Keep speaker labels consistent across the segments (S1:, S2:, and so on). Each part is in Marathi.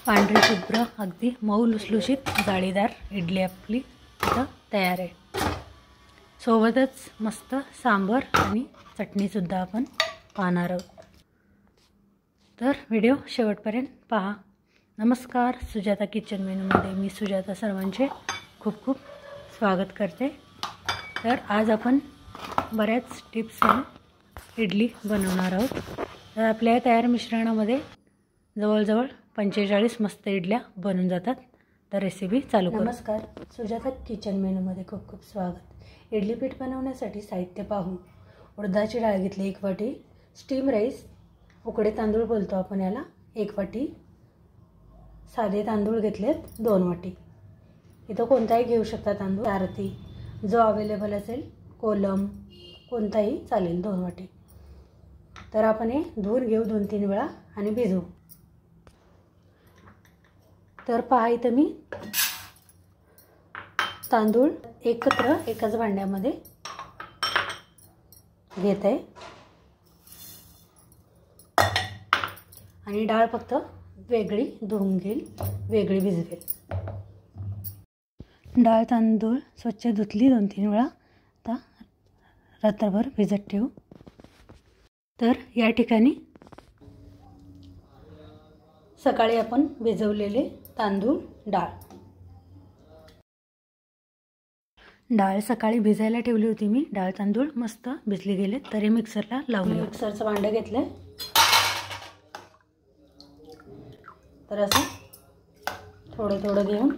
S1: पांढरी शुभ्र अगदी मऊ लुसलुशीत जाळीदार इडली आपली आता तयार आहे। सोबतच मस्त सांबर आणि चटणीसुद्धा आपण पाहणार आहोत, तर व्हिडिओ शेवटपर्यंत पहा। नमस्कार, सुजाता किचन मेनूमध्ये मी सुजाता सर्वांचे खूप खूप स्वागत करते। तर आज आपण बऱ्याच टिप्स इडली बनवणार आहोत। तर आपल्या तयार मिश्रणामध्ये जवळजवळ 45 मस्त इडल्या बनून जातात। तर रेसिपी चालू करू। नमस्कार, सुजाता किचन मेनूमध्ये खूप खूप स्वागत। इडली पीठ बनवण्यासाठी साहित्य पाहू। उडदाची डाळ घेतली 1 वाटी, स्टीम राईस उकडे तांदूळ बोलतो आपण याला 1 वाटी, साधे तांदूळ घेतलेत 2 वाटी। इथं कोणताही घेऊ शकता तांदूळ, आरती जो अवेलेबल असेल, कोलम कोणताही चालेल 2 वाटी। तर आपण हे धुवून घेऊ 2-3 वेळा आणि भिजवू। तर पहा, इथं मी तांदूळ एकत्र एकाच भांड्यामध्ये घेत आहे आणि डाळ फक्त वेगळी धुवून घेईल, वेगळी भिजवेल। डाळ तांदूळ स्वच्छ धुतली 2-3 वेळा, आता रात्रभर भिजत ठेवू। तर या ठिकाणी सकाळी आपण भिजवलेले तांदूळ, डाळ सकाळी भिजायला ठेवली होती मी। डाळ तांदूळ मस्त भिजले गेले, तरी मिक्सरला लावले। मिक्सरचं भांडं घेतलं, तर असं थोडं थोडं घेऊन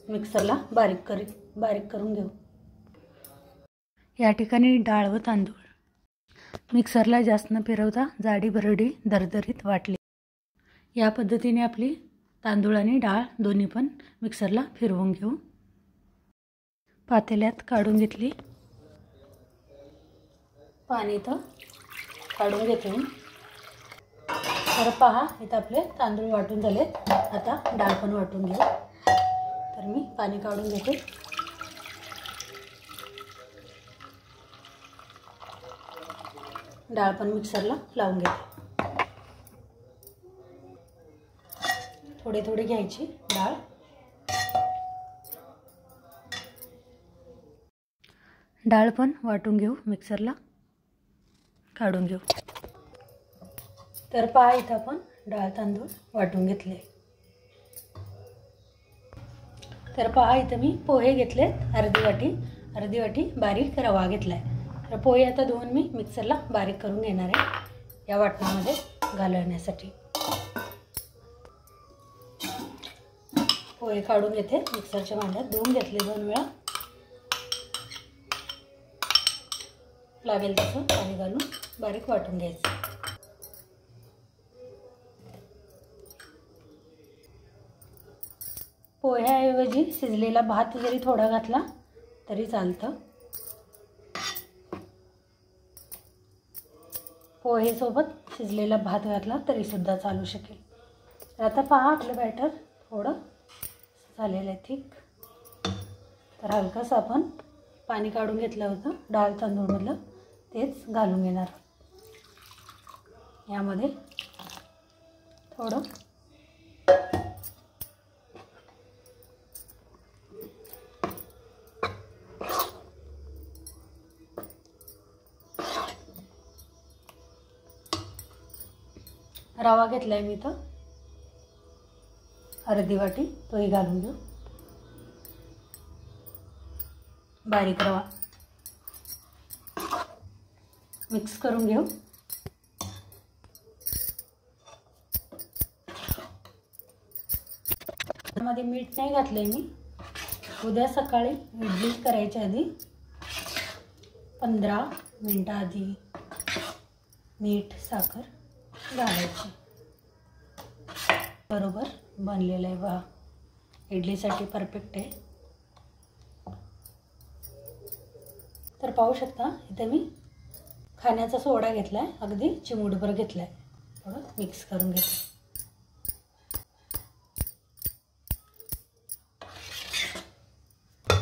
S1: मिक्सरला बारीक करून घेऊ। या ठिकाणी डाळ व तांदूळ मिक्सरला जास्त न फिरवता जाडी भरडी दरदरीत वाटली। या पद्धतीने आपली तांदूळ आणि डाळ दोन्ही पण मिक्सरला फिरवून घेऊ। पातेल्यात काढून घेतली, पाणी तर काढून घेते मी। तर पहा, इथं आपले तांदूळ वाटून झालेत, आता डाळ पण वाटून घेऊ। तर मी पाणी काढून घेते। डाळ पण मिक्सरला लावून घेते। थोडी थोडी घ्यायची डाळ। डाळ पण वाटून घेऊ, मिक्सरला काढून घेऊ। तर पहा, इथं आपण डाळ तांदूळ वाटून घेतले। तर पहा, इथं मी पोहे घेतलेत अर्धी वाटी बारीक रवा घेतलाय। तर पोहे आता धुवून मी मिक्सरला बारीक करून घेणार आहे या वाटणामध्ये घालण्यासाठी। पोहे काढून घेते मिक्सरच्या भांड्यात, धुवून घेतले 2 वेळा। लागेल तसं पाणी घालून बारीक वाटून घ्यायचं। पोह्याऐवजी शिजलेला भात जरी थोडा घातला तरी चालतं। पोहे सोबत शिजलेला भात घातला तरी सुद्धा चालू शकेल। आता पहा, आपलं बॅटर थोडं झालेलं आहे ठीक। तर हलकंसं आपण पाणी काढून घेतलं होतं डाळ तांदूळमधलं, तेच घालून घेणार। यामध्ये थोडं रवा घेतलाय मी इथं अर्धी वाटी, तोही घालून घेऊ। बारीक रवा मिक्स करून घेऊ। मध्ये मीठ नाही घातलंय मी। उद्या सकाळी इडली करायच्या आधी 15 मिनिटं आधी मीठ साखर घालायची। बरोबर बनलेलं आहे बघा, इडलीसाठी परफेक्ट आहे। तर पाहू शकता, इथे मी खाण्याचा सोडा घेतलाय, अगदी चिमूटभर घेतलाय, थोडं मिक्स करून घेते।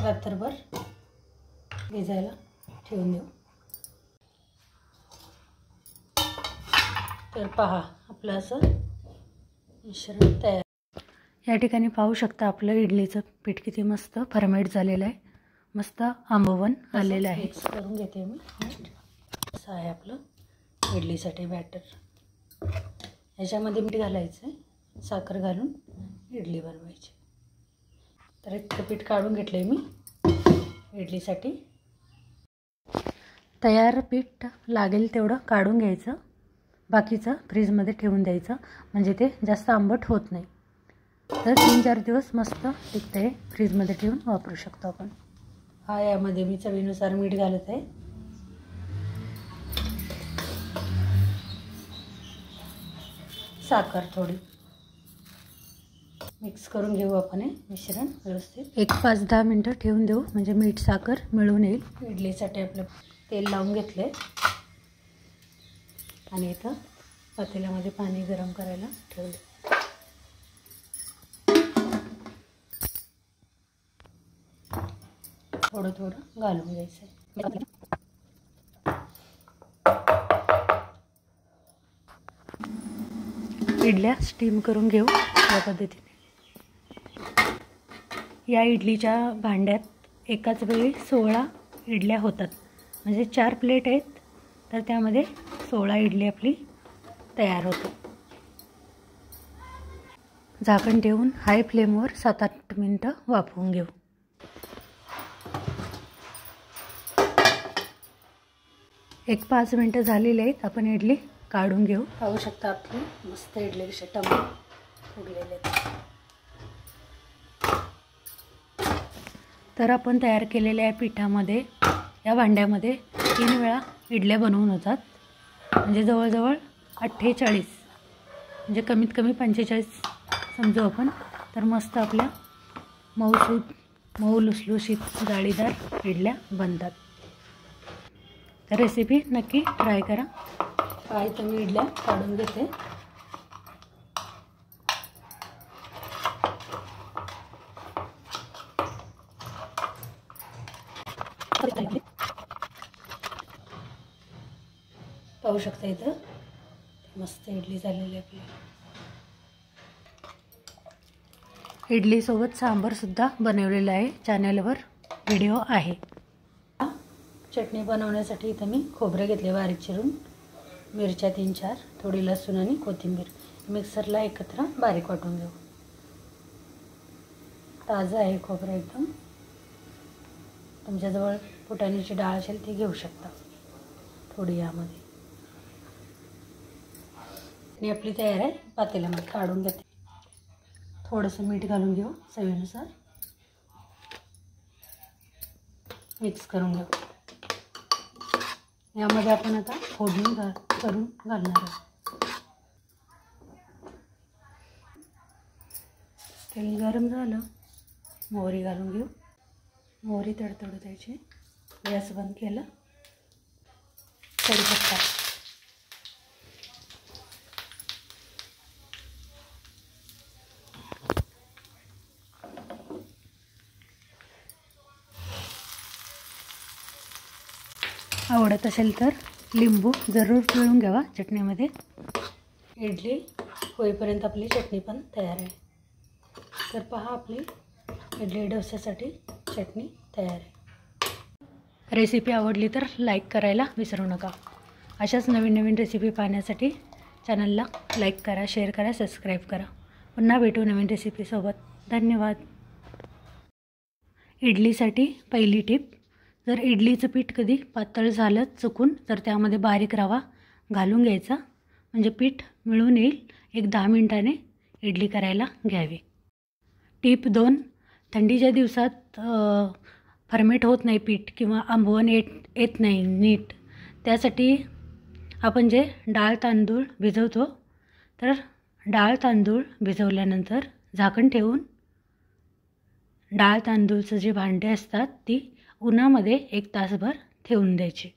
S1: रात्रभर भिजायला ठेवून देऊ। तर पहा, आपलं असं मिश्रण तयार. या ठिकाणी पाहू शकता आपलं इडलीचं पीठ किती मस्त फर्मेट झालेलं आहे, मस्त आंबवण आलेलं आहे. मिक्स करून घेते मी. असं आहे आपलं इडलीसाठी बॅटर. ह्याच्यामध्ये मीठ घालायचं आहे, साखर घालून इडली बनवायची. तर इतकं पीठ काढून घेतलं आहे मी इडलीसाठी. तयार पीठ लागेल तेवढं काढून घ्यायचं, बाकीचं फ्रीजमध्ये ठेवून द्यायचं, म्हणजे ते जास्त आंबट होत नाही. तर 3-4 दिवस मस्त टिकते, फ्रीजमध्ये ठेवून वापरू शकतो आपण. हा यामध्ये मी चवीनुसार मीठ घालत आहे. साखर थोडी मिक्स करून घेऊ आपण हे मिश्रण व्यवस्थित. 1-5-10 मिनटं ठेवून देऊ, म्हणजे मीठ साखर मिळून येईल. इडलीसाठी आपलं तेल लावून घेतले आणि इथं पातेल्यामध्ये पाणी गरम करायला ठेवले. थोडं थोडं घालून घ्यायचं आहे. इडल्या स्टीम करून घेऊ या पद्धतीने. या इडलीच्या भांड्यात एकाच वेळी 16 इडल्या होतात, म्हणजे 4 प्लेट आहेत, तर त्यामध्ये 16 इडली आपली तयार होते. झाकण ठेवून हाय फ्लेमवर 7-8 मिनटं वाफवून घेऊ. एक 5 मिनटं झालेली आहेत, आपण इडली काढून घेऊ. पाहू शकता आपली मस्त इडली कशी टम्म फुगलेले आहेत. तर आपण तयार केलेल्या या पिठामध्ये, या भांड्यामध्ये 3 वेळा इडल्या बनवून होतात, म्हणजे जवळजवळ 48, म्हणजे कमीत कमी 45 समजू आपण. तर मस्त आपल्या मऊ लुसलुशीत जाळीदार इडल्या बनतात. तर रेसिपी नक्की ट्राय करा. तर मी इडल्या काढून घेते. पाहू शकता इथं मस्त इडली झालेली आपली. इडलीसोबत सांबारसुद्धा बनवलेलं आहे, चॅनलवर व्हिडिओ आहे. चटणी बनवण्यासाठी इथं मी खोबरे घेतले बारीक चिरून, मिरच्या 3-4, थोडी लसूण आणि कोथिंबीर मिक्सरला एकत्र बारीक वाटून घेऊ. ताजं आहे खोबरं एकदम. तुमच्याजवळ फुटाण्याची डाळ असेल ती घेऊ शकता थोडी यामध्ये. आणि आपली तयार आहे. पातेल्यामध्ये काढून घेते. थोडंसं मीठ घालून घेऊ चवीनुसार. मिक्स करून घेऊ. यामध्ये आपण आता फोडणी करून घालणार आहोत. तेल गरम झालं, मोहरी घालून घेऊ. मोहरी तडतडू द्यायची. गॅस बंद केला. कढीपत्ता, आवडत असेल तर लिंबू जरूर पिळून घ्यावा चटणीमध्ये. इडली होईपर्यंत आपली चटणी पण तयार आहे. तर पहा आपली इडली डोस्यासाठी चटणी तयार आहे. रेसिपी आवडली तर लाईक करायला विसरू नका. अशाच नवीन नवीन रेसिपी पाहण्यासाठी चॅनलला लाईक करा, शेअर करा, सबस्क्राईब करा. पुन्हा भेटू नवीन रेसिपीसोबत. धन्यवाद. इडलीसाठी पहिली टिप, जर इडलीचं पीठ कधी पातळ झालं चुकून तर त्यामध्ये बारीक रवा घालून घ्यायचा, म्हणजे पीठ मिळून येईल. 10 मिनिटाने इडली करायला घ्यावी. टिप 2, थंडीच्या दिवसात फर्मेट होत नाही पीठ किंवा आंबवण येत नाही नीट, त्यासाठी आपण जे डाळ तांदूळ भिजवतो, तर डाळ तांदूळ भिजवल्यानंतर झाकण ठेवून डाळ तांदूळचं जे भांडे असतात ती उन्हामध्ये 1 तासभर ठेवून द्यायची.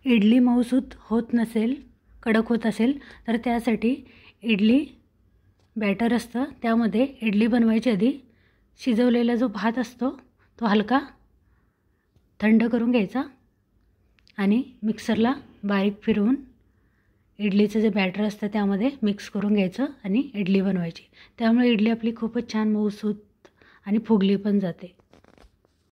S1: इडली मऊसूत होत नसेल, कडक होत असेल, तर त्यासाठी इडली बॅटर असतं, त्यामध्ये इडली बनवायच्या आधी शिजवलेला जो भात असतो तो हलका थंड करून घ्यायचा आणि मिक्सरला बारीक फिरवून इडलीचं जे बॅटर असतं त्यामध्ये मिक्स करून घ्यायचं आणि इडली बनवायची. त्यामुळे इडली आपली खूपच छान मऊसूत आणि फुगली पण जाते.